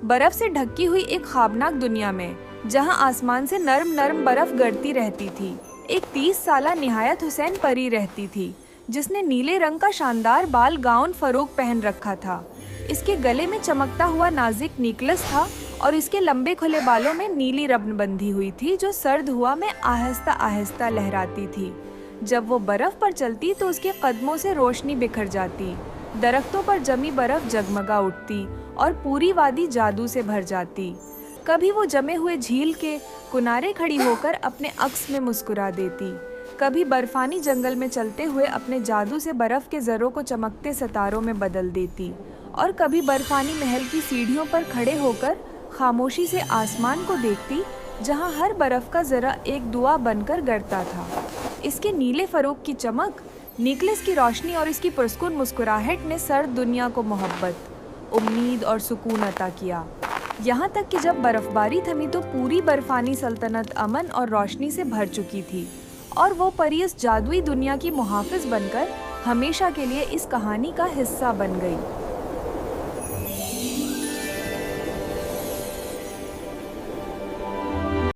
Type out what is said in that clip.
बर्फ से ढकी हुई एक ख्वाबनाक दुनिया में, जहां आसमान से नरम नरम बर्फ गिरती रहती थी, एक 30 साला निहायत हुसैन परी रहती थी, जिसने नीले रंग का शानदार बाल गाउन फरोक पहन रखा था। इसके गले में चमकता हुआ नाजुक नेकलेस था और इसके लंबे खुले बालों में नीली रबन बंधी हुई थी, जो सर्द हवा में आहिस्ता आहिस्ता लहराती थी। जब वो बर्फ पर चलती तो उसके कदमों से रोशनी बिखर जाती, दरख्तों पर जमी बर्फ जगमगा उठती और पूरी वादी जादू से भर जाती। कभी वो जमे हुए झील के किनारे खड़ी होकर अपने अक्स में मुस्कुरा देती, कभी बर्फानी जंगल में चलते हुए अपने जादू से बर्फ के जर्रों को चमकते सितारों में बदल देती, और कभी बर्फानी महल की सीढ़ियों पर खड़े होकर खामोशी से आसमान को देखती, जहां हर बर्फ का जरा एक दुआ बनकर गिरता था। इसके नीले फरोक की चमक, नेकलेस की रोशनी और इसकी पुरस्कुर मुस्कुराहट ने सर्द दुनिया को मोहब्बत, उम्मीद और सुकून अता किया। यहाँ तक कि जब बर्फबारी थमी तो पूरी बर्फानी सल्तनत अमन और रोशनी से भर चुकी थी, और वो परी इस जादुई दुनिया की मुहाफिज बनकर हमेशा के लिए इस कहानी का हिस्सा बन गई।